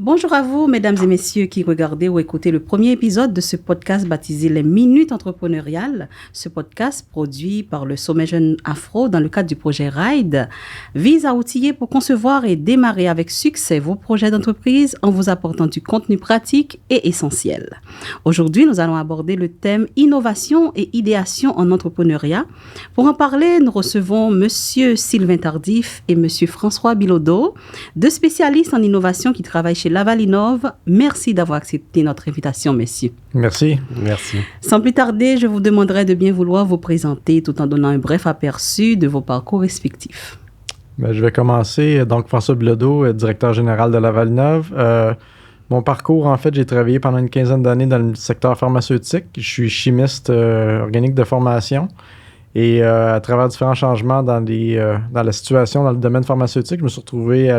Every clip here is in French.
Bonjour à vous, mesdames et messieurs qui regardez ou écoutez le premier épisode de ce podcast baptisé Les Minutes Entrepreneuriales. Ce podcast, produit par le Sommet Jeunes Afro dans le cadre du projet RIDE, vise à outiller pour concevoir et démarrer avec succès vos projets d'entreprise en vous apportant du contenu pratique et essentiel. Aujourd'hui, nous allons aborder le thème innovation et idéation en entrepreneuriat. Pour en parler, nous recevons Monsieur Sylvain Tardif et Monsieur François Bilodeau, deux spécialistes en innovation qui travaillent chez Laval Innov. Merci d'avoir accepté notre invitation, messieurs. Merci. Sans plus tarder, je vous demanderai de bien vouloir vous présenter tout en donnant un bref aperçu de vos parcours respectifs. Je vais commencer. Donc, François Bilodeau, directeur général de Laval Innov. Mon parcours, en fait, j'ai travaillé pendant une quinzaine d'années dans le secteur pharmaceutique. Je suis chimiste organique de formation. Et à travers différents changements dans la situation dans le domaine pharmaceutique, je me suis retrouvé à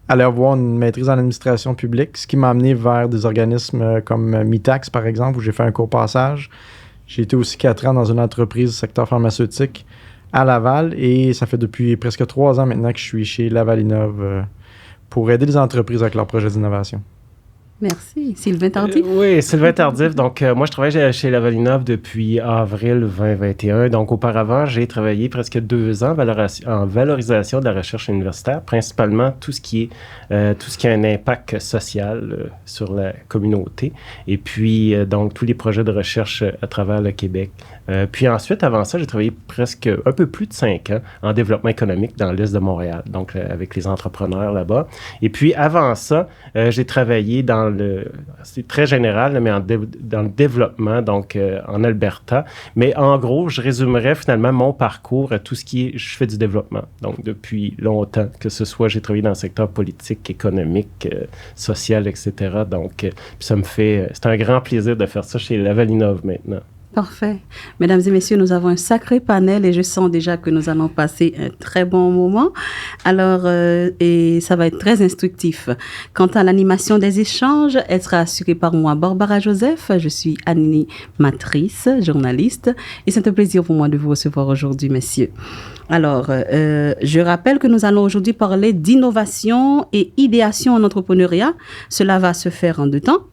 aller avoir une maîtrise en administration publique, ce qui m'a amené vers des organismes comme Mitax, par exemple, où j'ai fait un court passage. J'ai été aussi 4 ans dans une entreprise du secteur pharmaceutique à Laval et ça fait depuis presque 3 ans maintenant que je suis chez Laval Innov pour aider les entreprises avec leurs projets d'innovation. Merci. Sylvain Tardif? Oui, Sylvain Tardif. Donc, moi, je travaille chez Laval Innov depuis avril 2021. Donc, auparavant, j'ai travaillé presque 2 ans en valorisation de la recherche universitaire, principalement tout ce qui a un impact social sur la communauté. Et puis, donc, tous les projets de recherche à travers le Québec. Puis ensuite, avant ça, j'ai travaillé presque un peu plus de 5 ans en développement économique dans l'Est de Montréal, donc avec les entrepreneurs là-bas. Et puis, avant ça, j'ai travaillé c'est très général, mais dans le développement, donc en Alberta. Mais en gros, je résumerais finalement mon parcours à tout ce qui est, je fais du développement. Donc, depuis longtemps, que ce soit, j'ai travaillé dans le secteur politique, économique, social, etc. Donc, c'est un grand plaisir de faire ça chez Laval Innov maintenant. Parfait. Mesdames et messieurs, nous avons un sacré panel et je sens déjà que nous allons passer un très bon moment. Alors, et ça va être très instructif. Quant à l'animation des échanges, elle sera assurée par moi, Barbara Joseph. Je suis animatrice, journaliste et c'est un plaisir pour moi de vous recevoir aujourd'hui, messieurs. Alors, je rappelle que nous allons aujourd'hui parler d'innovation et idéation en entrepreneuriat. Cela va se faire en 2 temps.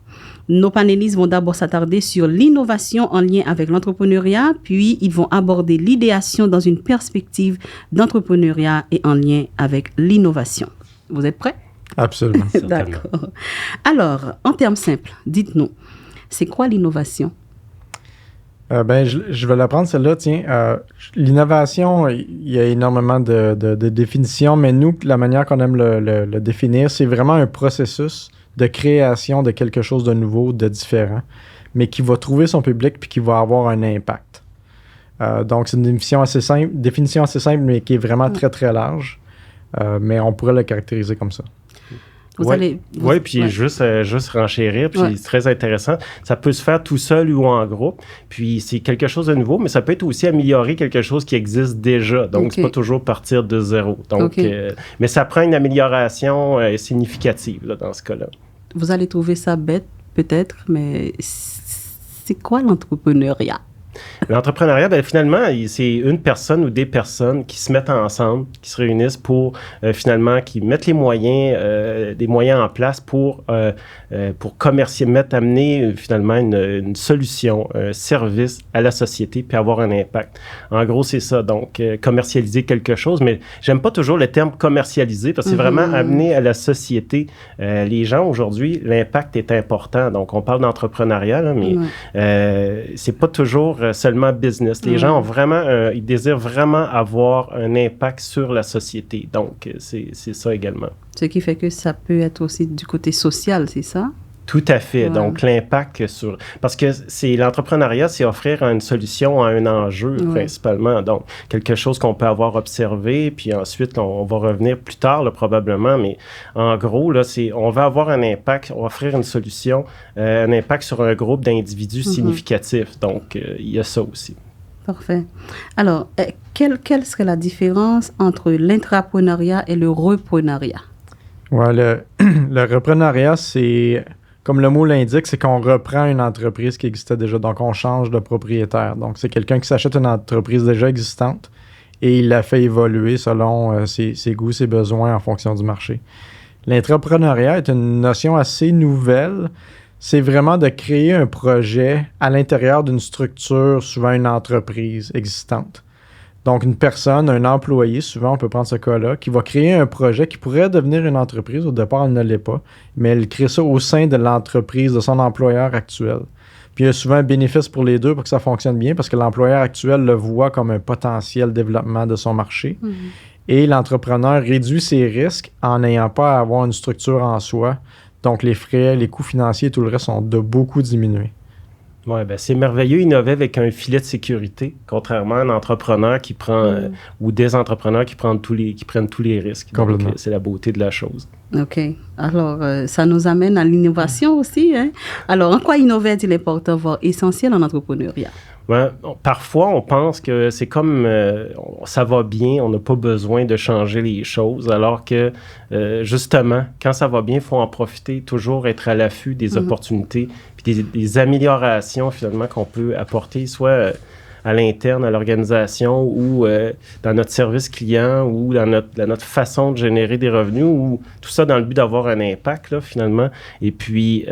Nos panélistes vont d'abord s'attarder sur l'innovation en lien avec l'entrepreneuriat, puis ils vont aborder l'idéation dans une perspective d'entrepreneuriat et en lien avec l'innovation. Vous êtes prêts? Absolument. D'accord. Alors, en termes simples, dites-nous, c'est quoi l'innovation? Je vais la prendre celle-là. L'innovation, il y a énormément de définitions, mais nous, la manière qu'on aime le définir, c'est vraiment un processus de création de quelque chose de nouveau, de différent, mais qui va trouver son public puis qui va avoir un impact. Donc, c'est une définition assez simple, mais qui est vraiment très, très large. Mais on pourrait le caractériser comme ça. Juste renchérir, puis c'est très intéressant. Ça peut se faire tout seul ou en groupe, puis c'est quelque chose de nouveau, mais ça peut être aussi améliorer quelque chose qui existe déjà. Donc, c'est pas toujours partir de zéro. Donc, mais ça prend une amélioration significative là, dans ce cas-là. Vous allez trouver ça bête, peut-être, mais c'est quoi l'entrepreneuriat? L'entrepreneuriat, finalement, c'est une personne ou des personnes qui se mettent ensemble, qui se réunissent pour finalement, qui mettent des moyens en place pour amener finalement une solution, un service à la société puis avoir un impact. En gros, c'est ça. Donc, commercialiser quelque chose, mais j'aime pas toujours le terme commercialiser parce que c'est vraiment amener à la société. Les gens aujourd'hui, l'impact est important. Donc, on parle d'entrepreneuriat, là, mais c'est pas toujours seulement business. Les gens ont vraiment, ils désirent vraiment avoir un impact sur la société. Donc, c'est ça également. Ce qui fait que ça peut être aussi du côté social, c'est ça? Tout à fait. Ouais. Donc, l'impact sur... Parce que l'entrepreneuriat, c'est offrir une solution à un enjeu, principalement. Donc, quelque chose qu'on peut avoir observé, puis ensuite, on va revenir plus tard, là, probablement, mais en gros, là, on va avoir un impact, on va offrir une solution, un impact sur un groupe d'individus significatifs. Donc, il y a ça aussi. Parfait. Alors, quelle serait la différence entre l'intrapreneuriat et le repreneuriat? Ouais, le repreneuriat, c'est... Comme le mot l'indique, c'est qu'on reprend une entreprise qui existait déjà. Donc, on change de propriétaire. Donc, c'est quelqu'un qui s'achète une entreprise déjà existante et il la fait évoluer selon ses goûts, ses besoins en fonction du marché. L'intrapreneuriat est une notion assez nouvelle. C'est vraiment de créer un projet à l'intérieur d'une structure, souvent une entreprise existante. Donc, une personne, un employé, souvent on peut prendre ce cas-là, qui va créer un projet qui pourrait devenir une entreprise. Au départ, elle ne l'est pas, mais elle crée ça au sein de l'entreprise, de son employeur actuel. Puis il y a souvent un bénéfice pour les deux pour que ça fonctionne bien parce que l'employeur actuel le voit comme un potentiel développement de son marché. Mm-hmm. Et l'entrepreneur réduit ses risques en n'ayant pas à avoir une structure en soi. Donc, les frais, les coûts financiers et tout le reste sont de beaucoup diminués. Oui, ben c'est merveilleux innover avec un filet de sécurité, contrairement à un entrepreneur qui prend, ou des entrepreneurs qui prennent tous les risques. Complètement. Donc, c'est la beauté de la chose. OK. Alors, ça nous amène à l'innovation aussi. Hein? Alors, en quoi innover est-il important, voire essentiel en entrepreneuriat? Ouais, parfois, on pense que c'est comme ça va bien, on n'a pas besoin de changer les choses, alors que, justement, quand ça va bien, il faut en profiter, toujours être à l'affût des opportunités, puis des améliorations, finalement, qu'on peut apporter, soit à l'interne, à l'organisation, ou dans notre service client, ou dans notre façon de générer des revenus, ou tout ça dans le but d'avoir un impact, là, finalement. Et puis,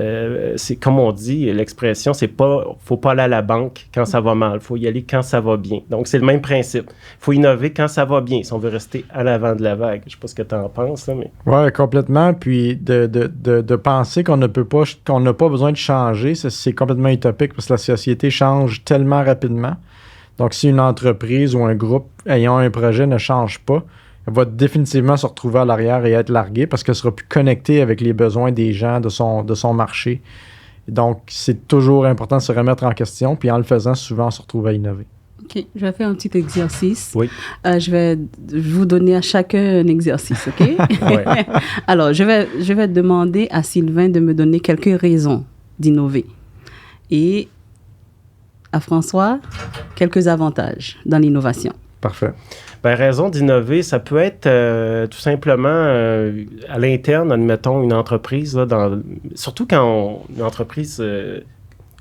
c'est comme on dit, l'expression, c'est pas, faut pas aller à la banque quand ça va mal, faut y aller quand ça va bien. Donc, c'est le même principe. Il faut innover quand ça va bien, si on veut rester à l'avant de la vague. Je sais pas ce que tu en penses, là, mais... Oui, complètement. Puis, de penser qu'on n'a pas besoin de changer, c'est complètement utopique parce que la société change tellement rapidement. Donc, si une entreprise ou un groupe ayant un projet ne change pas, elle va définitivement se retrouver à l'arrière et être larguée parce qu'elle sera plus connectée avec les besoins des gens de son marché. Et donc, c'est toujours important de se remettre en question, puis en le faisant, souvent, on se retrouve à innover. OK. Je vais faire un petit exercice. Oui. Je vais vous donner à chacun un exercice, OK? Ouais. Alors, je vais demander à Sylvain de me donner quelques raisons d'innover. Et à François, quelques avantages dans l'innovation. Parfait. Bien, raison d'innover, ça peut être tout simplement à l'interne, admettons, une entreprise, là, surtout quand une entreprise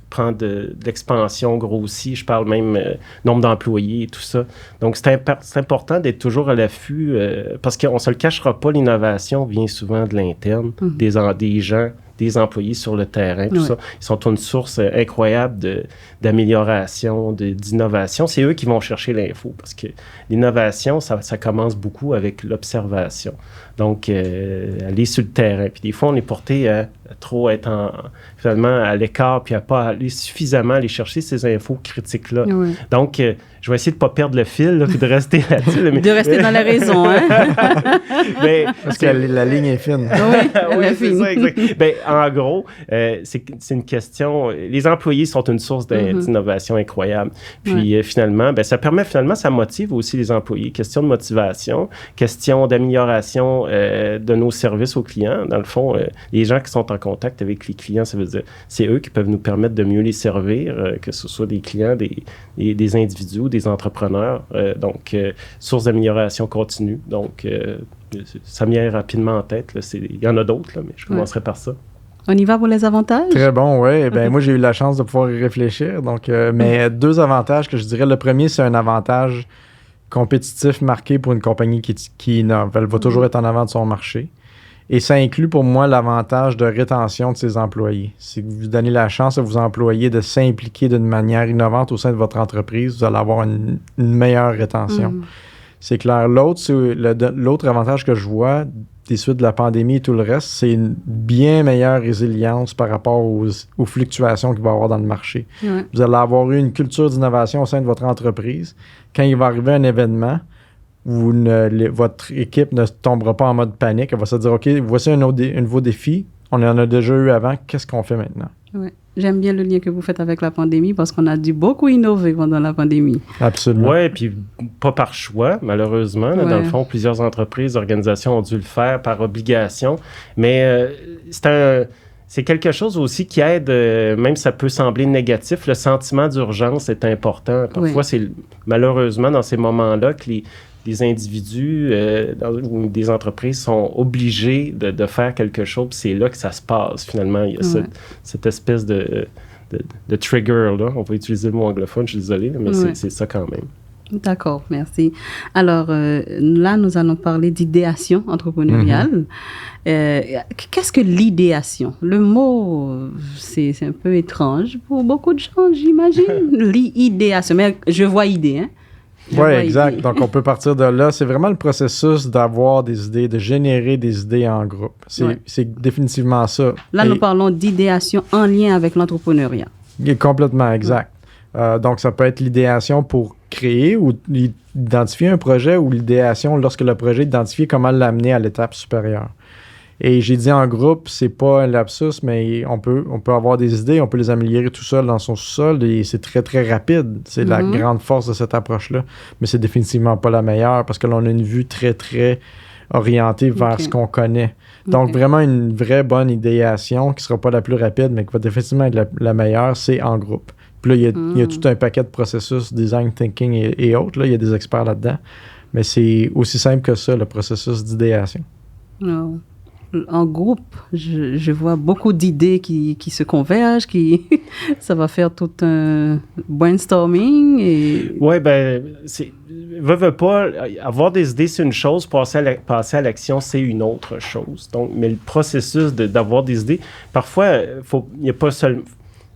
prend de l'expansion, grossit, je parle même nombre d'employés et tout ça. Donc, c'est important d'être toujours à l'affût parce qu'on ne se le cachera pas, l'innovation vient souvent de l'interne, des gens, des employés sur le terrain, tout ça. Ils sont une source incroyable d'amélioration, d'innovation. C'est eux qui vont chercher l'info parce que l'innovation, ça commence beaucoup avec l'observation. Donc, aller sur le terrain. Puis des fois, on est porté à trop être finalement à l'écart puis à pas aller suffisamment aller chercher ces infos critiques-là. Oui. Donc, je vais essayer de ne pas perdre le fil puis de rester là-dessus. Là, de rester dans la raison, hein? Mais, parce que la ligne est fine. Oui, elle est fine. Ça, exact. Ben, en gros, c'est une question... Les employés sont une source d'innovation incroyable. Puis finalement, ben, ça motive aussi les employés. Question de motivation, question d'amélioration de nos services aux clients. Dans le fond, les gens qui sont en contact avec les clients, ça veut dire c'est eux qui peuvent nous permettre de mieux les servir, que ce soit des clients, des individus ou des entrepreneurs. Donc, source d'amélioration continue. Donc, ça me vient rapidement en tête. Il y en a d'autres, là, mais je commencerai par ça. On y va pour les avantages? Très bon, oui. Ben, moi, j'ai eu la chance de pouvoir y réfléchir. Donc, mais deux avantages que je dirais. Le premier, c'est un avantage compétitif marqué pour une compagnie qui innove. Elle va toujours être en avant de son marché. Et ça inclut pour moi l'avantage de rétention de ses employés. Si vous donnez la chance à vos employés de s'impliquer d'une manière innovante au sein de votre entreprise, vous allez avoir une meilleure rétention. C'est clair. L'autre avantage que je vois des suites de la pandémie et tout le reste, c'est une bien meilleure résilience par rapport aux fluctuations qu'il va y avoir dans le marché. Ouais. Vous allez avoir eu une culture d'innovation au sein de votre entreprise. Quand il va arriver un événement, votre équipe ne tombera pas en mode panique. Elle va se dire, OK, voici un nouveau défi. On en a déjà eu avant. Qu'est-ce qu'on fait maintenant? Oui. J'aime bien le lien que vous faites avec la pandémie parce qu'on a dû beaucoup innover pendant la pandémie. Absolument. Oui, puis pas par choix, malheureusement. Là, dans le fond, plusieurs entreprises, organisations ont dû le faire par obligation. Mais c'est quelque chose aussi qui aide, même ça peut sembler négatif, le sentiment d'urgence est important. Parfois, c'est malheureusement dans ces moments-là que les individus ou des entreprises sont obligés de faire quelque chose, puis c'est là que ça se passe, finalement. Il y a cette espèce de trigger, là. On va utiliser le mot anglophone, je suis désolé, mais c'est ça quand même. D'accord, merci. Alors, là, nous allons parler d'idéation entrepreneuriale. Qu'est-ce que l'idéation? Le mot, c'est un peu étrange pour beaucoup de gens, j'imagine. L'idéation, mais je vois idée, hein? Oui, exact. Donc, on peut partir de là. C'est vraiment le processus d'avoir des idées, de générer des idées en groupe. C'est définitivement ça. Là, nous parlons d'idéation en lien avec l'entrepreneuriat. Complètement, exact. Donc, ça peut être l'idéation pour créer ou identifier un projet ou l'idéation lorsque le projet est identifié, comment l'amener à l'étape supérieure. Et j'ai dit en groupe, c'est pas un lapsus, mais on peut avoir des idées, on peut les améliorer tout seul dans son sous-sol et c'est très, très rapide. C'est la grande force de cette approche-là. Mais c'est définitivement pas la meilleure parce que l'on a une vue très, très orientée vers ce qu'on connaît. Donc, vraiment, une vraie bonne idéation qui sera pas la plus rapide, mais qui va définitivement être la meilleure, c'est en groupe. Puis là, il y a tout un paquet de processus, design thinking et autres. Là, il y a des experts là-dedans. Mais c'est aussi simple que ça, le processus d'idéation. Oh. En groupe, je vois beaucoup d'idées qui se convergent, ça va faire tout un brainstorming. Oui, ben, veux pas, avoir des idées, c'est une chose, passer à l'action, c'est une autre chose. Donc, mais le processus d'avoir des idées, parfois, il n'y a pas seulement...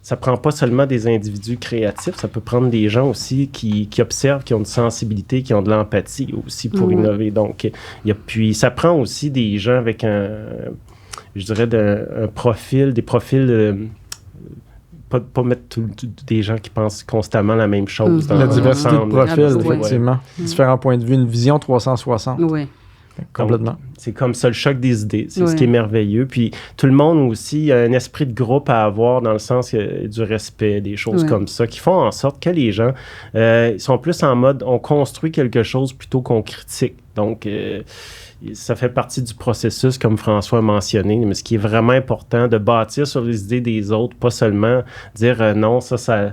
Ça prend pas seulement des individus créatifs, ça peut prendre des gens aussi qui observent, qui ont une sensibilité, qui ont de l'empathie aussi pour innover. Donc, puis ça prend aussi des gens avec un profil, des profils... Pas mettre des gens qui pensent constamment la même chose. Dans la diversité de profils, effectivement. Ouais. Différents points de vue, une vision 360. Oui. Complètement. Donc, c'est comme ça le choc des idées. C'est ce qui est merveilleux. Puis tout le monde aussi a un esprit de groupe à avoir dans le sens du respect, des choses comme ça, qui font en sorte que les gens sont plus en mode on construit quelque chose plutôt qu'on critique. Donc, ça fait partie du processus, comme François a mentionné, mais ce qui est vraiment important, de bâtir sur les idées des autres, pas seulement dire non, ça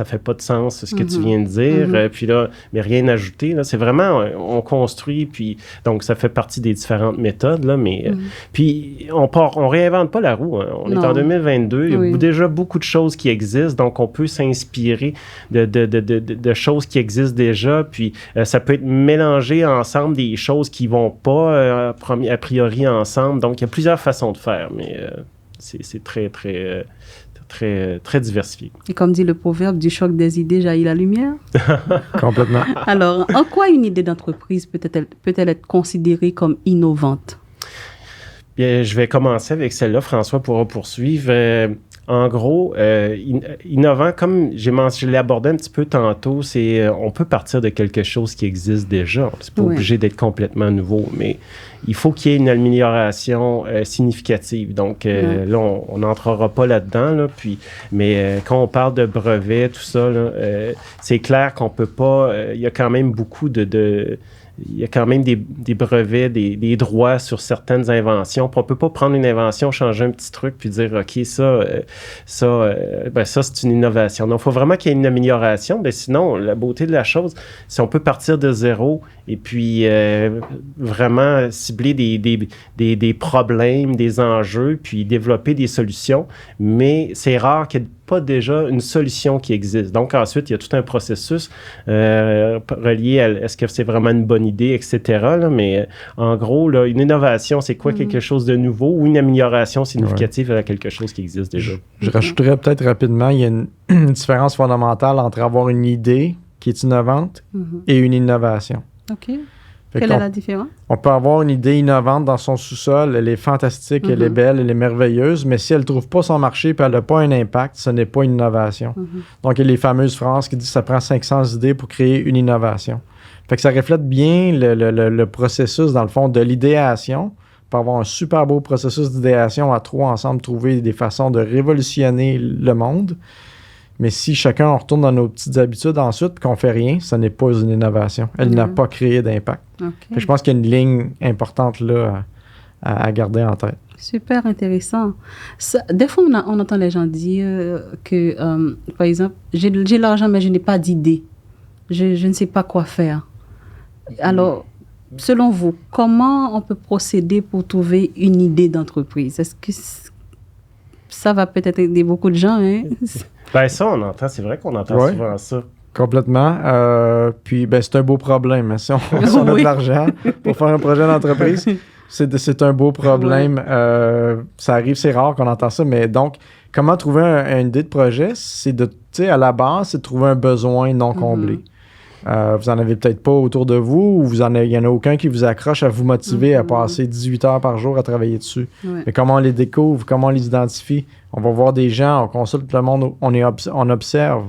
fait pas de sens ce que tu viens de dire, puis là, mais rien ajouter. Là, c'est vraiment, on construit, puis donc ça fait partie des différentes méthodes, là, mais puis on réinvente pas la roue. Hein. On est en 2022, il y a déjà beaucoup de choses qui existent, donc on peut s'inspirer de choses qui existent déjà, puis ça peut être mélangé ensemble des choses qui vont pas a priori ensemble. Donc, il y a plusieurs façons de faire, mais c'est très, très, très, très diversifié. Et comme dit le proverbe, du choc des idées jaillit la lumière. Complètement. Alors, en quoi une idée d'entreprise peut-elle être considérée comme innovante? Bien, je vais commencer avec celle-là. François pourra poursuivre. En gros, innovant, comme je l'ai abordé un petit peu tantôt, c'est on peut partir de quelque chose qui existe déjà. C'est pas obligé d'être complètement nouveau, mais il faut qu'il y ait une amélioration significative. Donc, là, on n'entrera pas là-dedans, là, mais quand on parle de brevets, tout ça, là, c'est clair qu'on peut pas... Il y a quand même beaucoup il y a quand même des brevets, des droits sur certaines inventions. Puis on ne peut pas prendre une invention, changer un petit truc, puis dire, OK, ça c'est une innovation. Donc, il faut vraiment qu'il y ait une amélioration. Mais sinon, la beauté de la chose, c'est qu'on peut partir de zéro et puis vraiment cibler des problèmes, des enjeux, puis développer des solutions. Mais c'est rare qu'il y ait pas déjà une solution qui existe. Donc, ensuite, il y a tout un processus relié à est-ce que c'est vraiment une bonne idée, etc. Là, mais en gros, là, une innovation, c'est quoi quelque chose de nouveau ou une amélioration significative à quelque chose qui existe déjà? Je rajouterais peut-être rapidement, il y a une différence fondamentale entre avoir une idée qui est innovante et une innovation. OK. Quelle est la différence? On peut avoir une idée innovante dans son sous-sol, elle est fantastique, elle est belle, elle est merveilleuse, mais si elle ne trouve pas son marché et elle n'a pas un impact, ce n'est pas une innovation. Donc, il y a les fameuses phrases qui disent que ça prend 500 idées pour créer une innovation. Fait que ça reflète bien le processus, dans le fond, de l'idéation. On peut avoir un super beau processus d'idéation à trois ensemble, trouver des façons de révolutionner le monde. Mais si chacun on retourne dans nos petites habitudes ensuite qu'on ne fait rien, ce n'est pas une innovation. Elle n'a pas créé d'impact. Okay. Je pense qu'il y a une ligne importante là à garder en tête. Super intéressant. Des fois, on entend les gens dire que, par exemple, j'ai l'argent, mais je n'ai pas d'idée. Je ne sais pas quoi faire. Alors, selon vous, comment on peut procéder pour trouver une idée d'entreprise? Est-ce que ça va peut-être aider beaucoup de gens, hein? Ben ça, on entend. C'est vrai qu'on entend souvent ça. Complètement. Puis, ben, c'est un beau problème. Si on a de l'argent pour faire un projet d'entreprise, c'est un beau problème. Ça arrive, c'est rare qu'on entend ça. Mais donc, comment trouver une idée de projet? C'est de, tu sais, à la base, c'est de trouver un besoin non comblé. Vous en avez peut-être pas autour de vous, ou il n'y en a aucun qui vous accroche à vous motiver à passer 18 heures par jour à travailler dessus. Mais comment on les découvre, comment on les identifie? On va voir des gens, on consulte le monde, on observe,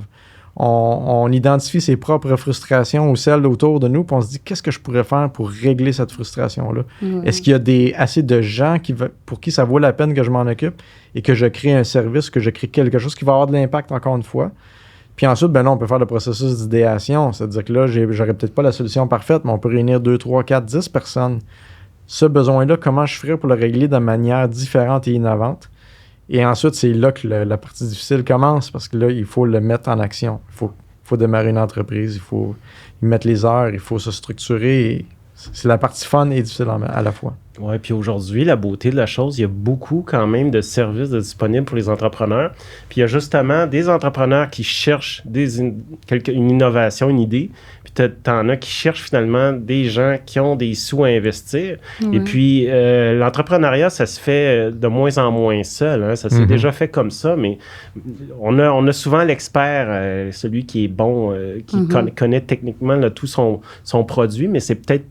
on identifie ses propres frustrations ou celles autour de nous, puis on se dit, qu'est-ce que je pourrais faire pour régler cette frustration-là? Est-ce qu'il y a assez de gens pour qui ça vaut la peine que je m'en occupe et que je crée un service, que je crée quelque chose qui va avoir de l'impact encore une fois? Puis ensuite, ben non, on peut faire le processus d'idéation. C'est-à-dire que là, j'aurais peut-être pas la solution parfaite, mais on peut réunir 2, 3, 4, 10 personnes. Ce besoin-là, comment je ferais pour le régler de manière différente et innovante? Et ensuite, c'est là que la partie difficile commence, parce que là, il faut le mettre en action. Il faut démarrer une entreprise, il faut y mettre les heures, il faut se structurer. Et c'est la partie fun et difficile à la fois. Oui, puis aujourd'hui, la beauté de la chose, il y a beaucoup quand même de services disponibles pour les entrepreneurs. Puis il y a justement des entrepreneurs qui cherchent une innovation, une idée. Puis t'en as qui cherchent finalement des gens qui ont des sous à investir. Et puis l'entrepreneuriat, ça se fait de moins en moins seul. Hein. Ça s'est déjà fait comme ça, mais on a souvent l'expert, celui qui est bon, qui connaît techniquement là, tout son produit, mais c'est peut-être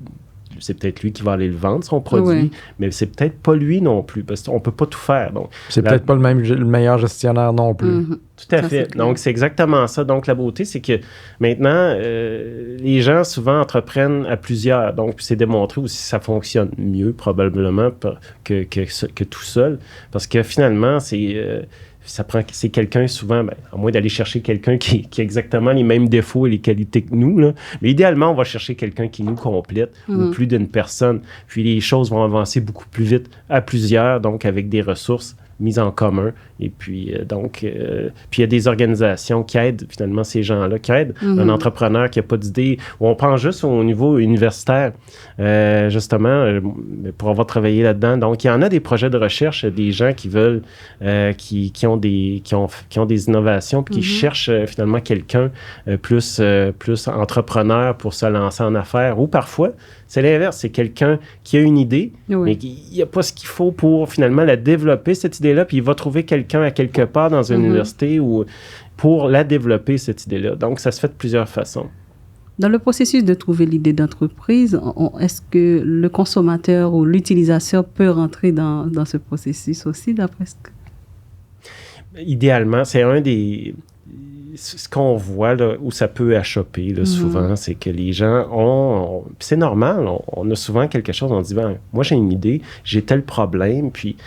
lui qui va aller le vendre, son produit, mais c'est peut-être pas lui non plus, parce qu'on peut pas tout faire. Donc, c'est peut-être pas le meilleur gestionnaire non plus. Tout à fait. Donc, c'est exactement ça. Donc, la beauté, c'est que maintenant, les gens souvent entreprennent à plusieurs. Donc, c'est démontré aussi que ça fonctionne mieux, probablement, que tout seul. Parce que finalement, c'est quelqu'un souvent, à moins d'aller chercher quelqu'un qui a exactement les mêmes défauts et les qualités que nous, là. Mais idéalement, on va chercher quelqu'un qui nous complète, ou plus d'une personne. Puis les choses vont avancer beaucoup plus vite à plusieurs, donc avec des ressources mises en commun. Et puis, puis il y a des organisations qui aident finalement ces gens-là, qui aident un entrepreneur qui n'a pas d'idée. On pense juste au niveau universitaire, justement, pour avoir travaillé là-dedans. Donc, il y en a des projets de recherche, des gens qui veulent, qui ont des innovations, puis qui cherchent finalement quelqu'un plus entrepreneur pour se lancer en affaires. Ou parfois, c'est l'inverse, c'est quelqu'un qui a une idée, mais qui n'a pas ce qu'il faut pour finalement la développer, cette idée-là, puis il va trouver quelqu'un à quelque part dans une université ou pour la développer, cette idée-là. Donc, ça se fait de plusieurs façons. Dans le processus de trouver l'idée d'entreprise, est-ce que le consommateur ou l'utilisateur peut rentrer dans ce processus aussi, d'après ce que... Idéalement, c'est un des... Ce qu'on voit, là, où ça peut achopper, là, souvent, c'est que les gens ont... c'est normal, on a souvent quelque chose, on dit, moi, j'ai une idée, j'ai tel problème, puis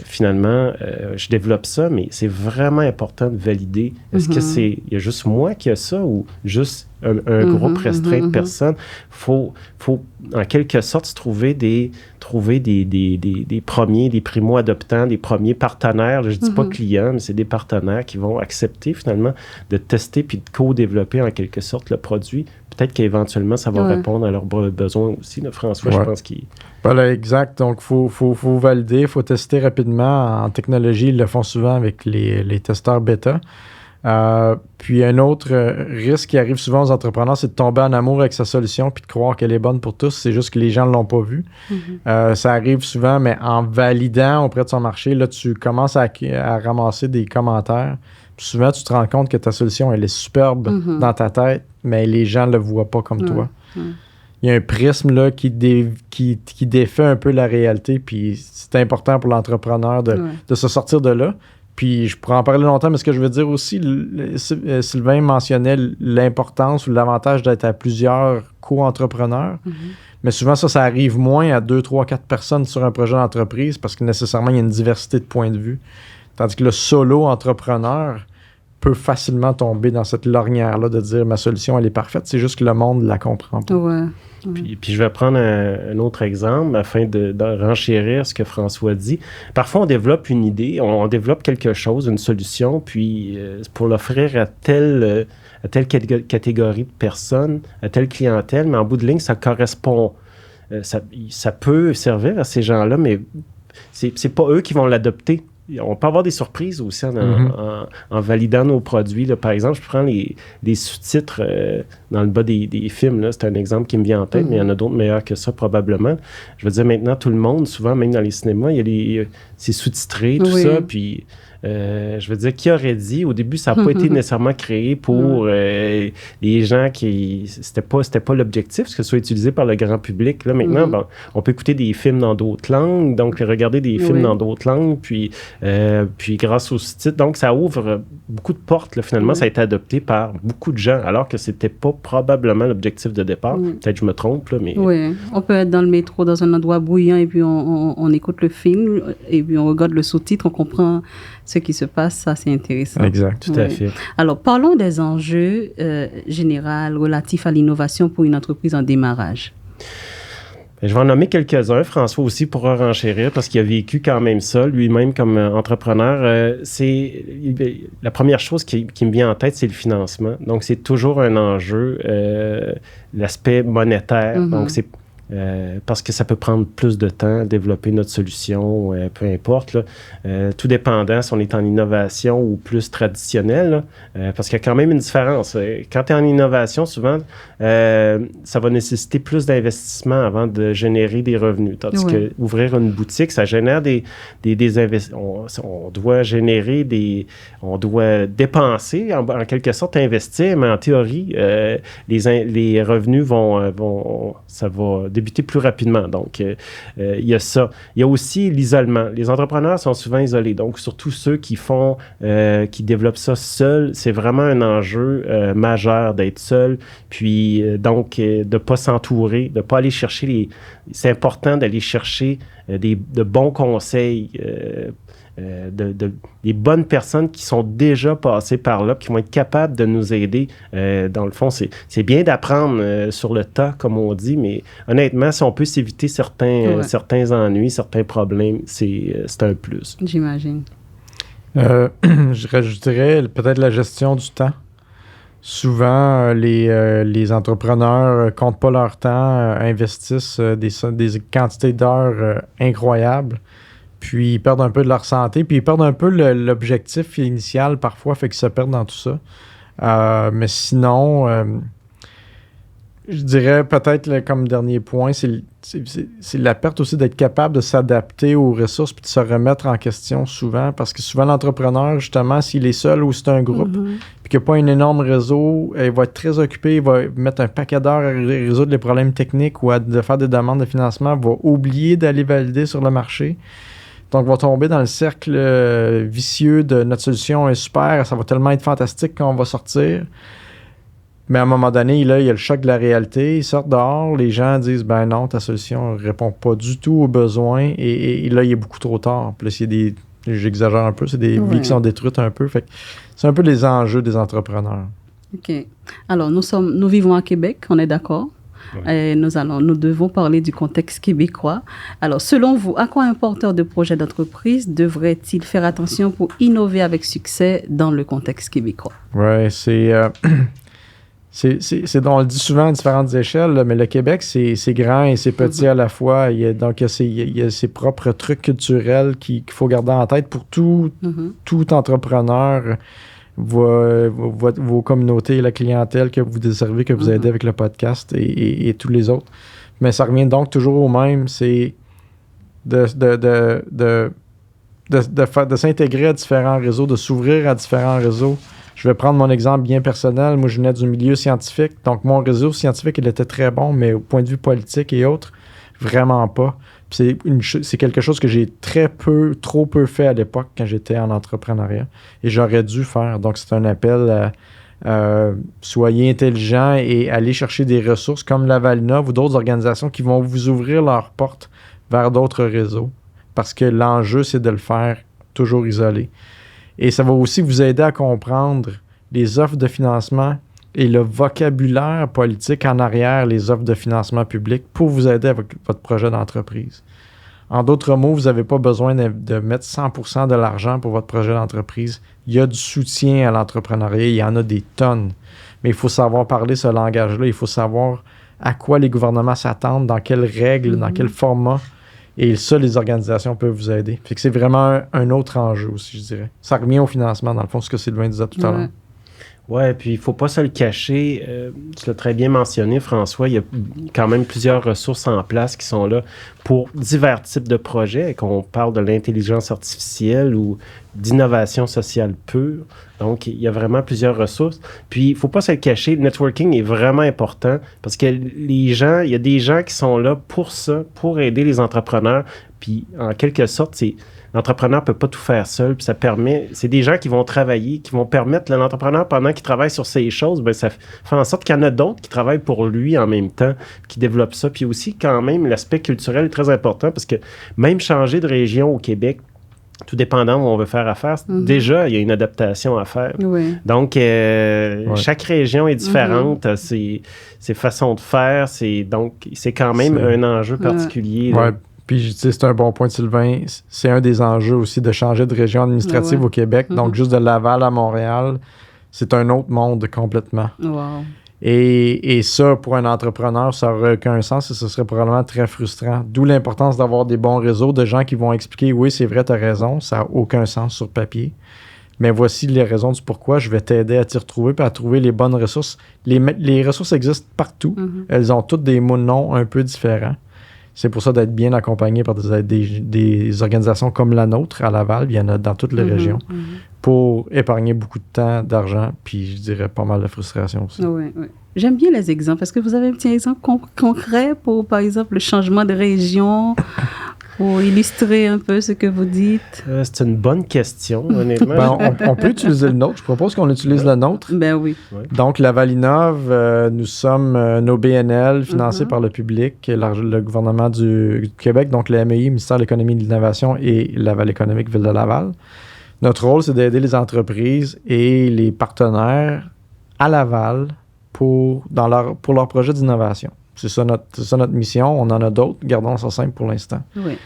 finalement, je développe ça, mais c'est vraiment important de valider. Est-ce que il y a juste moi qui a ça, ou juste un groupe restreint de personnes? Faut, en quelque sorte, trouver des premiers, des primo-adoptants, des premiers partenaires. Là, je dis pas clients, mais c'est des partenaires qui vont accepter finalement de tester puis de co-développer en quelque sorte le produit. Peut-être qu'éventuellement, ça va répondre à leurs besoins aussi. Là, François, je pense qu'il... Voilà, exact. Donc, il faut valider, il faut tester rapidement. En technologie, ils le font souvent avec les testeurs bêta. Puis un autre risque qui arrive souvent aux entrepreneurs, c'est de tomber en amour avec sa solution puis de croire qu'elle est bonne pour tous. C'est juste que les gens ne l'ont pas vu. Ça arrive souvent, mais en validant auprès de son marché, là, tu commences à ramasser des commentaires. Puis souvent, tu te rends compte que ta solution, elle est superbe dans ta tête, mais les gens ne le voient pas comme toi. Il y a un prisme là, qui défait un peu la réalité, puis c'est important pour l'entrepreneur de se sortir de là. Puis je pourrais en parler longtemps, mais ce que je veux dire aussi, Sylvain mentionnait l'importance ou l'avantage d'être à plusieurs co-entrepreneurs. Mais souvent, ça arrive moins à 2, 3, 4 personnes sur un projet d'entreprise parce que nécessairement, il y a une diversité de points de vue. Tandis que le solo-entrepreneur peut facilement tomber dans cette lorgnière-là de dire « ma solution, elle est parfaite ». C'est juste que le monde ne la comprend pas. Puis je vais prendre un autre exemple afin de renchérir ce que François dit. Parfois, on développe une idée, on développe quelque chose, une solution, puis pour l'offrir à telle catégorie de personnes, à telle clientèle, mais en bout de ligne, ça correspond, ça peut servir à ces gens-là, mais c'est pas eux qui vont l'adopter. on peut avoir des surprises aussi en validant nos produits. Là. Par exemple, je prends les sous-titres dans le bas des films. Là. C'est un exemple qui me vient en tête, mais il y en a d'autres meilleurs que ça probablement. Je veux dire, maintenant, tout le monde, souvent, même dans les cinémas, c'est sous-titré, tout ça, puis... je veux dire, qui aurait dit, au début, ça n'a pas été nécessairement créé pour les gens qui... C'était pas l'objectif, que ce soit utilisé par le grand public. Là, maintenant, on peut écouter des films dans d'autres langues, donc regarder des films dans d'autres langues, puis grâce aux sous-titres. Donc, ça ouvre beaucoup de portes. Là, finalement, ça a été adopté par beaucoup de gens, alors que c'était pas probablement l'objectif de départ. Peut-être que je me trompe, là, mais... Oui, on peut être dans le métro, dans un endroit bruyant, et puis on écoute le film, et puis on regarde le sous-titre, on comprend ce qui se passe, ça c'est intéressant. Exact, tout à fait. Alors, parlons des enjeux généraux relatifs à l'innovation pour une entreprise en démarrage. Je vais en nommer quelques-uns. François aussi pourra renchérir parce qu'il a vécu quand même ça, lui-même comme entrepreneur. La première chose qui me vient en tête, c'est le financement. Donc, c'est toujours un enjeu, l'aspect monétaire. Donc, c'est parce que ça peut prendre plus de temps à développer notre solution, peu importe. Là. Tout dépendant si on est en innovation ou plus traditionnel, parce qu'il y a quand même une différence. Quand tu es en innovation, souvent, ça va nécessiter plus d'investissement avant de générer des revenus. Tandis que ouvrir une boutique, ça génère des investissements. On doit générer on doit dépenser, en quelque sorte investir, mais en théorie, les revenus ça va débuter plus rapidement. Donc, il y a ça. Il y a aussi l'isolement. Les entrepreneurs sont souvent isolés. Donc, surtout ceux qui développent ça seuls, c'est vraiment un enjeu majeur d'être seul. Puis, donc, de ne pas s'entourer, de ne pas aller chercher c'est important d'aller chercher de bons conseils, des bonnes personnes qui sont déjà passées par là, qui vont être capables de nous aider. Dans le fond, c'est bien d'apprendre sur le tas, comme on dit, mais honnêtement, si on peut s'éviter certains ennuis, certains problèmes, c'est un plus. J'imagine. Je rajouterais peut-être la gestion du temps. Souvent, les entrepreneurs ne comptent pas leur temps, investissent des quantités d'heures incroyables. Puis ils perdent un peu de leur santé, puis ils perdent un peu l'objectif initial parfois, fait qu'ils se perdent dans tout ça. Mais sinon, je dirais peut-être comme dernier point, c'est la perte aussi d'être capable de s'adapter aux ressources puis de se remettre en question souvent, parce que souvent l'entrepreneur, justement, s'il est seul ou c'est un groupe, puis qu'il n'y a pas un énorme réseau, il va être très occupé, il va mettre un paquet d'heures à résoudre les problèmes techniques ou à faire des demandes de financement, va oublier d'aller valider sur le marché. Donc, on va tomber dans le cercle vicieux de notre solution est super, ça va tellement être fantastique qu'on va sortir. Mais à un moment donné, là, il y a le choc de la réalité. Ils sortent dehors, les gens disent « Ben non, ta solution ne répond pas du tout aux besoins. » Et là, il est beaucoup trop tard. Puis là, j'exagère un peu, c'est des vies qui sont détruites un peu. Fait que c'est un peu les enjeux des entrepreneurs. OK. Alors, nous vivons à Québec, on est d'accord? Et nous devons parler du contexte québécois. Alors, selon vous, à quoi un porteur de projet d'entreprise devrait-il faire attention pour innover avec succès dans le contexte québécois? Oui, on le dit souvent à différentes échelles, là, mais le Québec, c'est grand et c'est petit à la fois. Il y a ses propres trucs culturels qu'il faut garder en tête pour tout entrepreneur. Vos communautés, la clientèle que vous desservez, que vous aidez avec le podcast et tous les autres. Mais ça revient donc toujours au même, c'est de s'intégrer à différents réseaux, de s'ouvrir à différents réseaux. Je vais prendre mon exemple bien personnel. Moi, je venais du milieu scientifique, donc mon réseau scientifique, il était très bon, mais au point de vue politique et autres, vraiment pas. Puis c'est quelque chose que j'ai trop peu fait à l'époque quand j'étais en entrepreneuriat. Et j'aurais dû faire. Donc, c'est un appel à soyez intelligents et allez chercher des ressources comme la Valinov ou d'autres organisations qui vont vous ouvrir leurs portes vers d'autres réseaux. Parce que l'enjeu, c'est de le faire toujours isolé. Et ça va aussi vous aider à comprendre les offres de financement et le vocabulaire politique en arrière, les offres de financement public, pour vous aider avec votre projet d'entreprise. En d'autres mots, vous n'avez pas besoin de mettre 100% de l'argent pour votre projet d'entreprise. Il y a du soutien à l'entrepreneuriat, il y en a des tonnes. Mais il faut savoir parler ce langage-là, il faut savoir à quoi les gouvernements s'attendent, dans quelles règles, dans quel format. Et ça, les organisations peuvent vous aider. Fait que c'est vraiment un autre enjeu aussi, je dirais. Ça revient au financement, dans le fond, ce que Sylvain disait tout à l'heure. Oui, puis il ne faut pas se le cacher. Tu l'as très bien mentionné, François. Il y a quand même plusieurs ressources en place qui sont là pour divers types de projets, qu'on parle de l'intelligence artificielle ou d'innovation sociale pure. Donc, il y a vraiment plusieurs ressources. Puis, il ne faut pas se le cacher, le networking est vraiment important parce que il y a des gens qui sont là pour ça, pour aider les entrepreneurs. Puis, en quelque sorte, l'entrepreneur ne peut pas tout faire seul, puis c'est des gens qui vont travailler, qui vont permettre à l'entrepreneur, pendant qu'il travaille sur ces choses, ben ça fait en sorte qu'il y en a d'autres qui travaillent pour lui en même temps, qui développent ça. Puis aussi, quand même, l'aspect culturel est très important parce que même changer de région au Québec, tout dépendant où on veut faire affaire, déjà, il y a une adaptation à faire. Oui. Donc, chaque région est différente, ses façons de faire, donc c'est quand même un enjeu particulier. Ouais. Puis, c'est un bon point de Sylvain. C'est un des enjeux aussi de changer de région administrative au Québec. Donc, juste de Laval à Montréal, c'est un autre monde complètement. Wow. Et ça, pour un entrepreneur, ça n'aurait aucun sens et ce serait probablement très frustrant. D'où l'importance d'avoir des bons réseaux de gens qui vont expliquer « Oui, c'est vrai, tu as raison, ça n'a aucun sens sur papier. Mais voici les raisons du pourquoi. Je vais t'aider à t'y retrouver et à trouver les bonnes ressources. » Les ressources existent partout. Elles ont toutes des noms un peu différents. C'est pour ça d'être bien accompagné par des organisations comme la nôtre à Laval. Il y en a dans toutes les régions pour épargner beaucoup de temps, d'argent, puis je dirais pas mal de frustration aussi. Oui, oui. J'aime bien les exemples. Est-ce que vous avez un petit exemple concret pour, par exemple, le changement de région, pour illustrer un peu ce que vous dites? C'est une bonne question, honnêtement. On peut utiliser le nôtre. Je propose qu'on utilise le nôtre. Ben oui. Donc, Laval Innove, nous sommes nos BNL financés par le public, le gouvernement du Québec, donc le MEI, Ministère de l'Économie et de l'Innovation et Laval Économique, Ville de Laval. Notre rôle, c'est d'aider les entreprises et les partenaires à Laval pour leur projet d'innovation. C'est ça notre mission. On en a d'autres. Gardons ça simple pour l'instant. Oui.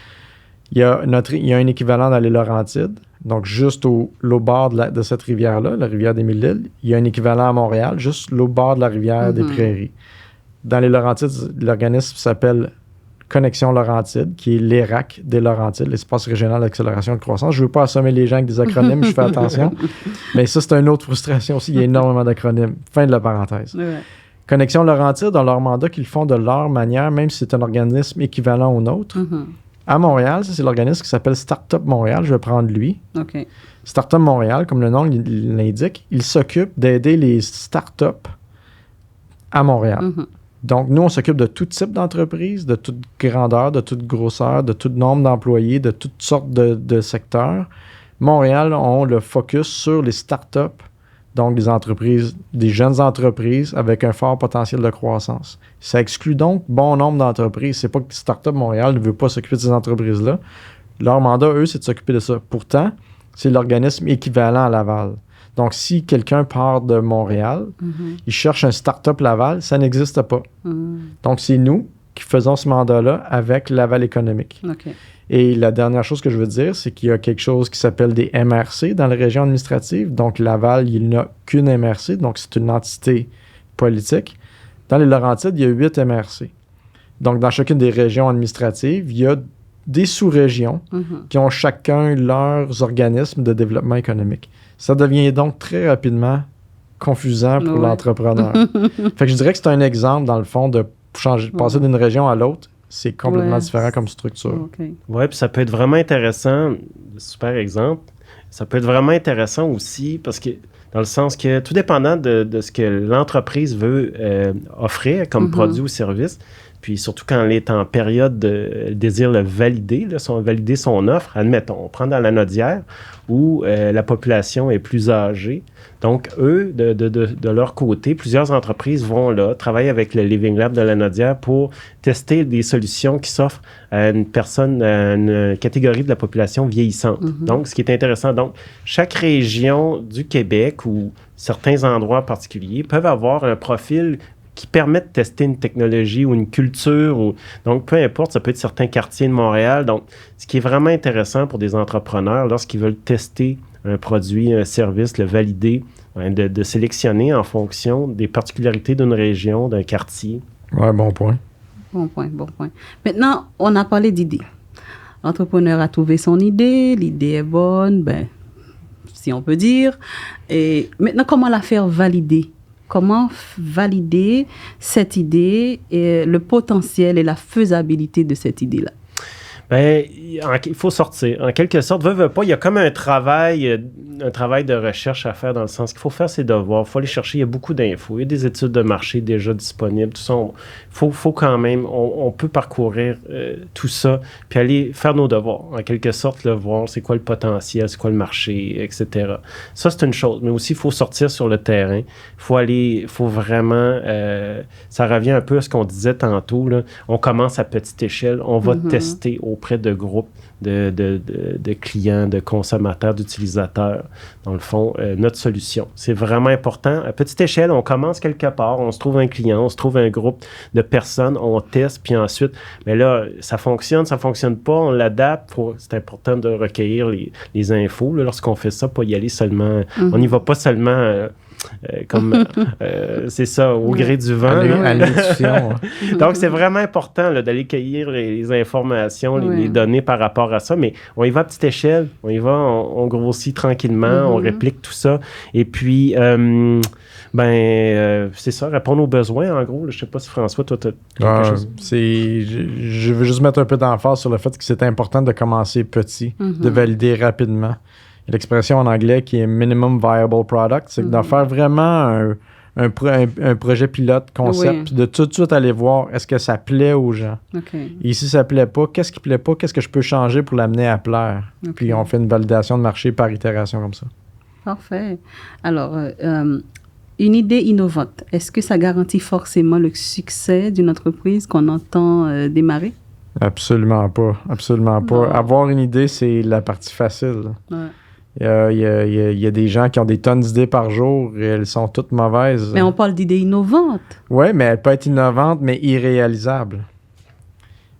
Il y a un équivalent dans les Laurentides. Donc, juste au bord de cette rivière-là, la rivière des Mille-Îles, il y a un équivalent à Montréal, juste au bord de la rivière des Prairies. Dans les Laurentides, l'organisme s'appelle Connexion Laurentide, qui est l'ERAC des Laurentides, l'Espace régional d'accélération de croissance. Je ne veux pas assommer les gens avec des acronymes, je fais attention. Mais ça, c'est une autre frustration aussi. Il y a énormément d'acronymes. Fin de la parenthèse. Ouais. Connexion Laurentide, dans leur mandat qu'ils font de leur manière, même si c'est un organisme équivalent au nôtre. À Montréal, ça, c'est l'organisme qui s'appelle Startup Montréal. Je vais prendre lui. OK. Startup Montréal, comme le nom l'indique, il s'occupe d'aider les startups à Montréal. Donc, nous, on s'occupe de tout type d'entreprise, de toute grandeur, de toute grosseur, de tout nombre d'employés, de toutes sortes de secteurs. Montréal, on le focus sur les startups, donc des entreprises, des jeunes entreprises avec un fort potentiel de croissance. Ça exclut donc bon nombre d'entreprises. C'est pas que Startup Montréal ne veut pas s'occuper de ces entreprises-là. Leur mandat, eux, c'est de s'occuper de ça. Pourtant, c'est l'organisme équivalent à Laval. Donc, si quelqu'un part de Montréal, il cherche un Startup Laval, ça n'existe pas. Donc, c'est nous qui faisons ce mandat-là avec Laval Économique. Okay. Et la dernière chose que je veux dire, c'est qu'il y a quelque chose qui s'appelle des MRC dans les régions administratives. Donc, Laval, il n'a qu'une MRC, donc c'est une entité politique. Dans les Laurentides, il y a 8 MRC. Donc, dans chacune des régions administratives, il y a des sous-régions qui ont chacun leurs organismes de développement économique. Ça devient donc très rapidement confusant pour l'entrepreneur. Fait que je dirais que c'est un exemple, dans le fond, de passer d'une région à l'autre. C'est complètement différent comme structure. Okay. Oui, puis ça peut être vraiment intéressant. Super exemple. Ça peut être vraiment intéressant aussi parce que, dans le sens que, tout dépendant de ce que l'entreprise veut offrir comme produit ou service, puis surtout quand elle est en période de désir le valider, valider son offre, admettons, on prend dans la Nodière où la population est plus âgée. Donc, eux, de leur côté, plusieurs entreprises vont là travailler avec le Living Lab de la Nodière pour tester des solutions qui s'offrent à une catégorie de la population vieillissante. Donc, ce qui est intéressant, donc, chaque région du Québec ou certains endroits particuliers peuvent avoir un profil qui permet de tester une technologie ou une culture. Donc, peu importe, ça peut être certains quartiers de Montréal. Donc, ce qui est vraiment intéressant pour des entrepreneurs lorsqu'ils veulent tester un produit, un service, le valider, de sélectionner en fonction des particularités d'une région, d'un quartier. Ouais, bon point. Bon point. Maintenant, on a parlé d'idées. L'entrepreneur a trouvé son idée, l'idée est bonne, ben, si on peut dire. Et maintenant, comment la faire valider? Comment valider cette idée et le potentiel et la faisabilité de cette idée-là? Ben, il faut sortir. En quelque sorte, veut pas, il y a comme un travail de recherche à faire dans le sens qu'il faut faire ses devoirs, il faut aller chercher, il y a beaucoup d'infos, il y a des études de marché déjà disponibles, tout ça. Faut quand même, on peut parcourir tout ça, puis aller faire nos devoirs, en quelque sorte, là, voir c'est quoi le potentiel, c'est quoi le marché, etc. Ça, c'est une chose, mais aussi, il faut sortir sur le terrain, il faut vraiment, ça revient un peu à ce qu'on disait tantôt, là. On commence à petite échelle, on va tester auprès de groupes de clients, de consommateurs, d'utilisateurs, dans le fond, notre solution. C'est vraiment important. À petite échelle, on commence quelque part, on se trouve un client, on se trouve un groupe de personnes, on teste, puis ensuite, mais là, ça fonctionne pas, on l'adapte. C'est important de recueillir les infos. Là, lorsqu'on fait ça, pas y aller seulement, on n'y va pas seulement... c'est ça, au gré du vent. À l'intuition. Donc, c'est vraiment important là, d'aller cueillir les informations, les données par rapport à ça, mais on y va à petite échelle, on grossit tranquillement, on réplique tout ça, et puis, c'est ça, répondre aux besoins, en gros. Là, je sais pas si François, toi, tu as quelque chose? Je veux juste mettre un peu d'emphase sur le fait que c'est important de commencer petit, de valider rapidement. Il y a l'expression en anglais qui est minimum viable product, c'est d'en faire vraiment un projet pilote, concept, puis de tout de suite aller voir est-ce que ça plaît aux gens. Et si ça plaît pas, qu'est-ce qui plaît pas, qu'est-ce que je peux changer pour l'amener à plaire. Puis on fait une validation de marché par itération comme ça. Parfait. Alors, une idée innovante, est-ce que ça garantit forcément le succès d'une entreprise qu'on entend démarrer? Absolument pas. Absolument pas. Avoir une idée, c'est la partie facile. Il y a des gens qui ont des tonnes d'idées par jour et elles sont toutes mauvaises. Mais on parle d'idées innovantes. Oui, mais elle peut être innovante, mais irréalisable.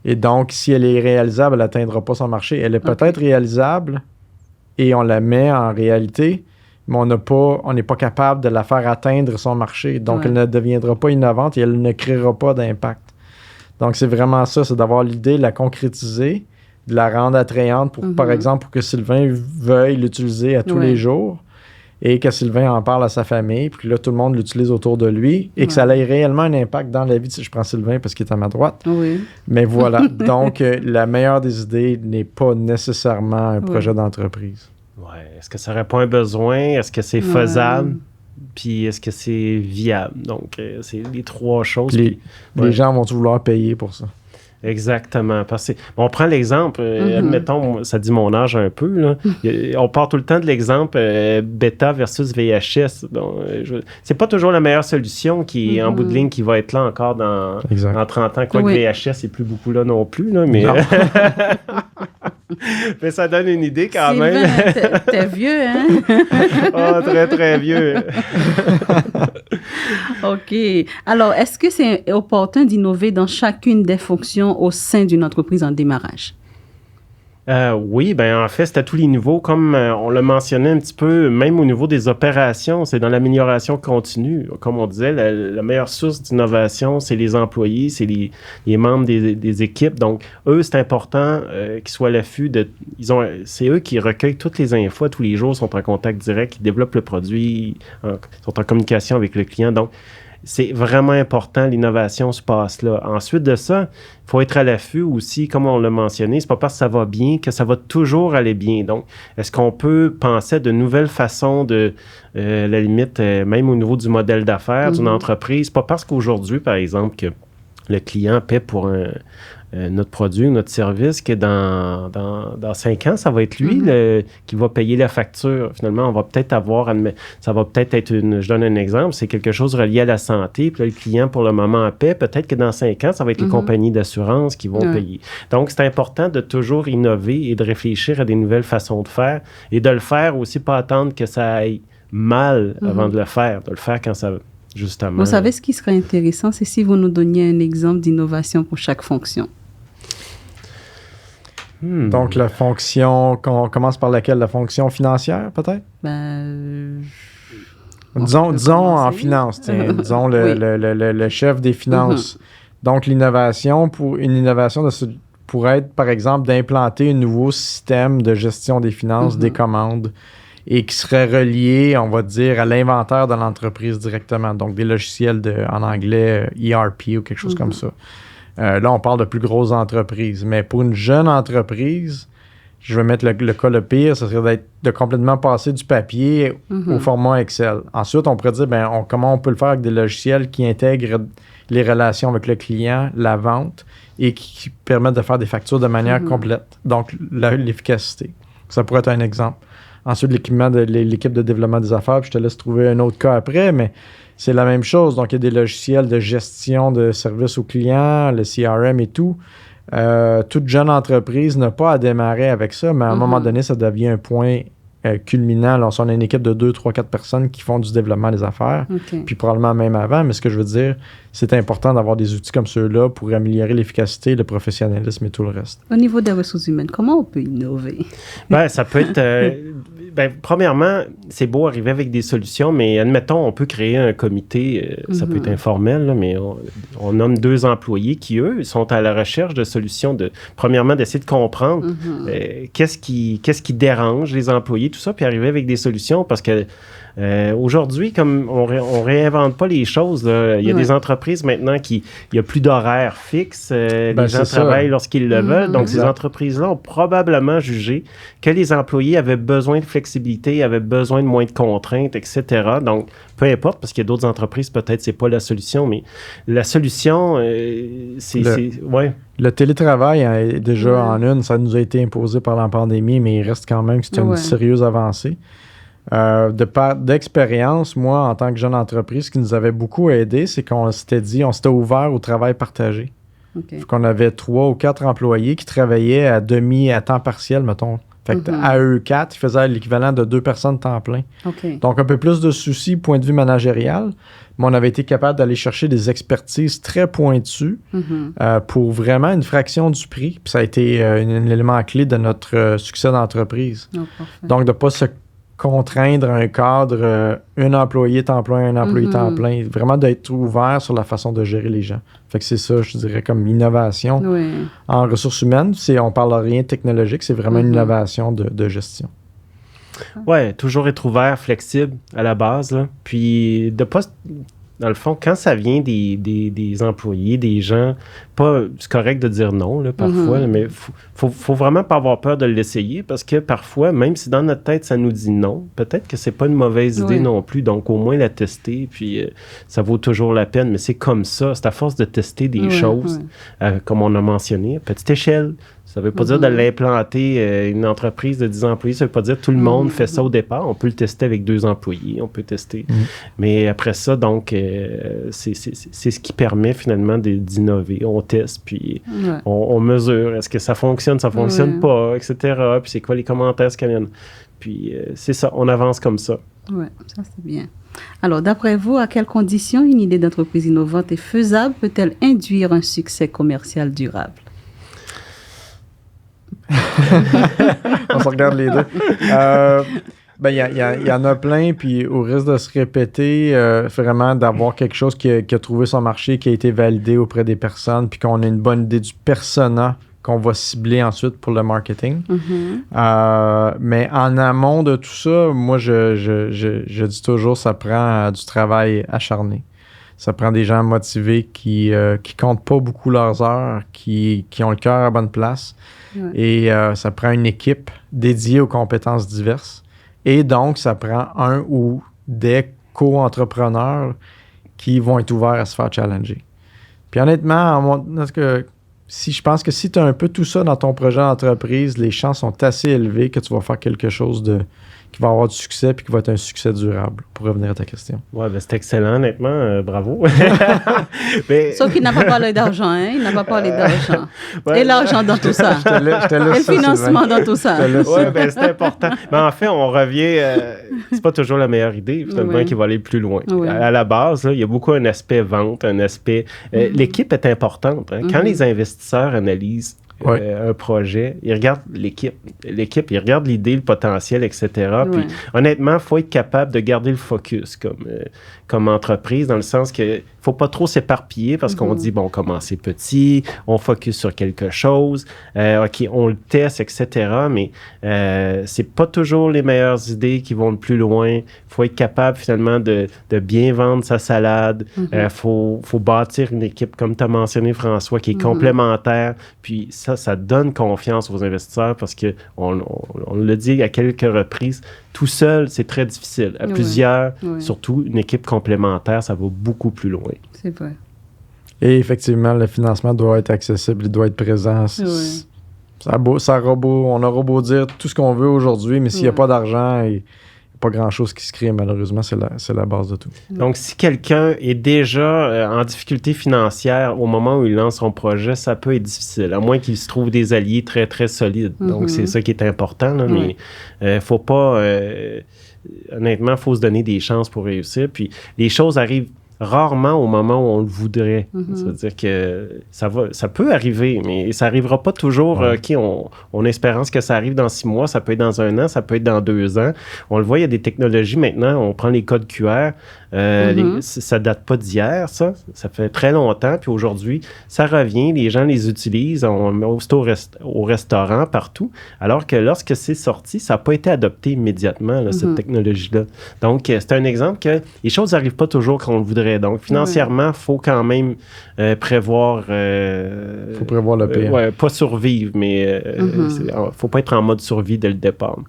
Et donc, si elle est réalisable, elle n'atteindra pas son marché. Elle est peut-être réalisable et on la met en réalité, mais on n'est pas capable de la faire atteindre son marché. Donc, elle ne deviendra pas innovante et elle ne créera pas d'impact. Donc, c'est vraiment ça, c'est d'avoir l'idée, la concrétiser, de la rendre attrayante, par exemple, pour que Sylvain veuille l'utiliser à tous les jours et que Sylvain en parle à sa famille, puis là, tout le monde l'utilise autour de lui et que ça ait réellement un impact dans la vie. Je prends Sylvain parce qu'il est à ma droite. Mais voilà. Donc, la meilleure des idées n'est pas nécessairement un projet d'entreprise. Est-ce que ça répond à un besoin? Est-ce que c'est faisable? Puis est-ce que c'est viable? Donc, c'est les trois choses. Les gens vont vouloir payer pour ça. Exactement. Parce que, on prend l'exemple, admettons, ça dit mon âge un peu, là. On part tout le temps de l'exemple bêta versus VHS. Donc, c'est pas toujours la meilleure solution qui, en bout de ligne, qui va être là encore dans 30 ans. Quoique VHS n'est plus beaucoup là non plus, là, mais... mais ça donne une idée quand même. T'es vieux, hein? Oh, très, très vieux. OK. Alors, est-ce que c'est opportun d'innover dans chacune des fonctions au sein d'une entreprise en démarrage? Oui, en fait, c'est à tous les niveaux. Comme on l'a mentionné un petit peu, même au niveau des opérations, c'est dans l'amélioration continue. Comme on disait, la meilleure source d'innovation, c'est les employés, c'est les membres des équipes. Donc, eux, c'est important qu'ils soient à l'affût c'est eux qui recueillent toutes les infos tous les jours, sont en contact direct, ils développent le produit, sont en communication avec le client. Donc, c'est vraiment important, l'innovation se passe là. Ensuite de ça, il faut être à l'affût aussi, comme on l'a mentionné, c'est pas parce que ça va bien que ça va toujours aller bien. Donc, est-ce qu'on peut penser à de nouvelles façons de, la limite, même au niveau du modèle d'affaires d'une entreprise? C'est pas parce qu'aujourd'hui, par exemple, que le client paie pour notre produit ou notre service que dans 5 ans, ça va être lui qui va payer la facture. Finalement, on va peut-être avoir... Ça va peut-être être je donne un exemple, c'est quelque chose relié à la santé, puis là, le client, pour le moment, paie. Peut-être que dans 5 ans, ça va être les compagnies d'assurance qui vont payer. Donc, c'est important de toujours innover et de réfléchir à des nouvelles façons de faire et de le faire aussi, pas attendre que ça aille mal avant de le faire quand ça... Justement. Vous savez, ce qui serait intéressant, c'est si vous nous donniez un exemple d'innovation pour chaque fonction. Donc, la fonction, on commence par laquelle? La fonction financière, peut-être? Disons en finance, disons le chef des finances. Donc, l'innovation, pour une innovation pourrait être, par exemple, d'implanter un nouveau système de gestion des finances, des commandes, et qui serait relié, on va dire, à l'inventaire de l'entreprise directement. Donc, des logiciels en anglais, ERP ou quelque chose comme ça. Là, on parle de plus grosses entreprises. Mais pour une jeune entreprise, je vais mettre le cas le pire, ce serait de complètement passer du papier au format Excel. Ensuite, on pourrait dire, comment on peut le faire avec des logiciels qui intègrent les relations avec le client, la vente, et qui permettent de faire des factures de manière complète. Donc, l'efficacité. Ça pourrait être un exemple. Ensuite, l'équipement de l'équipe de développement des affaires, puis je te laisse trouver un autre cas après, mais c'est la même chose. Donc, il y a des logiciels de gestion de services aux clients, le CRM et tout. Toute jeune entreprise n'a pas à démarrer avec ça, mais à un moment donné, ça devient un point culminant. Alors, si on a une équipe de 2, 3, 4 personnes qui font du développement des affaires, puis probablement même avant, mais ce que je veux dire, c'est important d'avoir des outils comme ceux-là pour améliorer l'efficacité, le professionnalisme et tout le reste. Au niveau des ressources humaines, comment on peut innover? Ça peut être... premièrement, c'est beau arriver avec des solutions, mais admettons, on peut créer un comité, ça peut être informel, là, mais on nomme 2 employés qui, eux, sont à la recherche de solutions, premièrement, d'essayer de comprendre qu'est-ce qui dérange les employés, tout ça, puis arriver avec des solutions, parce que aujourd'hui, comme on réinvente pas les choses, là, il y a des entreprises maintenant il y a plus d'horaires fixes, les gens travaillent lorsqu'ils le veulent, donc ces entreprises-là ont probablement jugé que les employés avaient besoin de flexibilité, avaient besoin de moins de contraintes, etc. Donc, peu importe, parce qu'il y a d'autres entreprises, peut-être c'est pas la solution, mais la solution, Le télétravail est déjà en une, ça nous a été imposé par la pandémie, mais il reste quand même que c'est une sérieuse avancée. D'expérience, moi, en tant que jeune entreprise, ce qui nous avait beaucoup aidé, c'est qu'on s'était ouvert au travail partagé. Qu'on avait 3 ou 4 employés qui travaillaient à temps partiel, mettons. Fait que à eux 4, ils faisaient l'équivalent de 2 personnes temps plein. Donc, un peu plus de soucis, point de vue managérial, mais on avait été capable d'aller chercher des expertises très pointues pour vraiment une fraction du prix. Puis ça a été un élément clé de notre succès d'entreprise. Donc, de ne pas se contraindre un cadre, un employé temps plein, un employé temps plein. Vraiment d'être ouvert sur la façon de gérer les gens. Fait que c'est ça, je dirais, comme innovation. En ressources humaines, on parle de rien de technologique, c'est vraiment une innovation de gestion. Oui, toujours être ouvert, flexible à la base. Là. Puis de pas... Dans le fond, quand ça vient des employés, des gens, c'est correct de dire non, là, parfois, là, mais faut vraiment pas avoir peur de l'essayer parce que parfois, même si dans notre tête, ça nous dit non, peut-être que c'est pas une mauvaise idée non plus. Donc, au moins la tester, puis ça vaut toujours la peine. Mais c'est comme ça, c'est à force de tester des choses, comme on a mentionné, à petite échelle. Ça ne veut pas dire de l'implanter, une entreprise de 10 employés, ça ne veut pas dire que tout le monde fait ça au départ. On peut le tester avec 2 employés, on peut tester. Mais après ça, donc, c'est ce qui permet finalement d'innover. On teste, puis on mesure. Est-ce que ça fonctionne pas, etc. Puis c'est quoi les commentaires qui viennent. Puis c'est ça, on avance comme ça. Oui, ça c'est bien. Alors, d'après vous, à quelles conditions une idée d'entreprise innovante et faisable peut-elle induire un succès commercial durable? On se regarde les deux. Il y en a plein, puis au risque de se répéter, vraiment d'avoir quelque chose qui a trouvé son marché, qui a été validé auprès des personnes, puis qu'on a une bonne idée du persona qu'on va cibler ensuite pour le marketing. Mais en amont de tout ça, moi, je dis toujours, ça prend du travail acharné. Ça prend des gens motivés qui comptent pas beaucoup leurs heures, qui ont le cœur à bonne place. Et ça prend une équipe dédiée aux compétences diverses. Et donc, ça prend un ou des co-entrepreneurs qui vont être ouverts à se faire challenger. Puis honnêtement, je pense que si tu as un peu tout ça dans ton projet d'entreprise, les chances sont assez élevées que tu vas faire quelque chose qui va avoir du succès puis qui va être un succès durable, pour revenir à ta question. Oui, c'est excellent, honnêtement. Bravo. Sauf qu'il n'a pas parlé d'argent, hein? Il n'a pas parlé d'argent. Et l'argent dans tout ça. Je te laisse et le financement dans tout ça. Oui, c'est important. Mais en fait, on revient... c'est pas toujours la meilleure idée, finalement, qui va aller plus loin. À la base, là, il y a beaucoup un aspect vente, un aspect... l'équipe est importante. Hein? Quand les investisseurs analysent un projet, il regarde l'équipe, il regarde l'idée, le potentiel, etc. Puis honnêtement, il faut être capable de garder le focus comme entreprise, dans le sens que faut pas trop s'éparpiller parce qu'on dit, bon, commencer petit, on focus sur quelque chose, OK, on le teste, etc. Mais c'est pas toujours les meilleures idées qui vont le plus loin. Il faut être capable, finalement, de bien vendre sa salade. Faut bâtir une équipe, comme tu as mentionné, François, qui est complémentaire. Puis ça donne confiance aux investisseurs parce que on l'a dit à quelques reprises, tout seul, c'est très difficile. À plusieurs, surtout une équipe complémentaire, ça va beaucoup plus loin. C'est vrai. Et effectivement, le financement doit être accessible, il doit être présent. On aura beau dire tout ce qu'on veut aujourd'hui, mais s'il n'y a pas d'argent, il n'y a pas grand-chose qui se crée, malheureusement, c'est la base de tout. Donc, si quelqu'un est déjà en difficulté financière au moment où il lance son projet, ça peut être difficile, à moins qu'il se trouve des alliés très, très solides. Donc, c'est ça qui est important, là, mais il ne faut pas... honnêtement, il faut se donner des chances pour réussir. Puis, les choses arrivent rarement au moment où on le voudrait. C'est-à-dire que ça peut arriver, mais ça n'arrivera pas toujours. OK, on espérance que ça arrive dans 6 mois, ça peut être dans 1 an, ça peut être dans 2 ans. On le voit, il y a des technologies maintenant, on prend les codes QR, ça date pas d'hier, ça fait très longtemps, puis aujourd'hui, ça revient, les gens les utilisent, on met au restaurant, partout, alors que lorsque c'est sorti, ça n'a pas été adopté immédiément, là, cette technologie-là. Donc, c'est un exemple que les choses n'arrivent pas toujours quand on le voudrait. Donc, financièrement, il faut quand même prévoir... faut prévoir le pire. Pas survivre, mais faut pas être en mode survie dès le départ.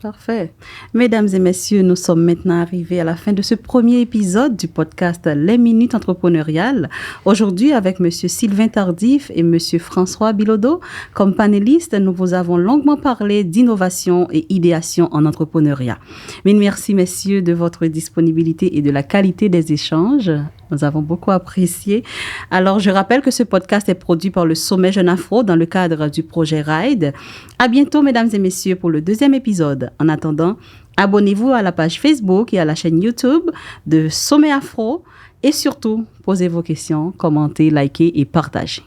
Parfait. Mesdames et messieurs, nous sommes maintenant arrivés à la fin de ce premier épisode du podcast Les Minutes Entrepreneuriales. Aujourd'hui, avec M. Sylvain Tardif et M. François Bilodeau, comme panélistes, nous vous avons longuement parlé d'innovation et idéation en entrepreneuriat. Mille merci, messieurs, de votre disponibilité et de la qualité des échanges. Nous avons beaucoup apprécié. Alors, je rappelle que ce podcast est produit par le Sommet Jeune Afro dans le cadre du projet RIDE. À bientôt, mesdames et messieurs, pour le 2e épisode. En attendant, abonnez-vous à la page Facebook et à la chaîne YouTube de Sommet Afro. Et surtout, posez vos questions, commentez, likez et partagez.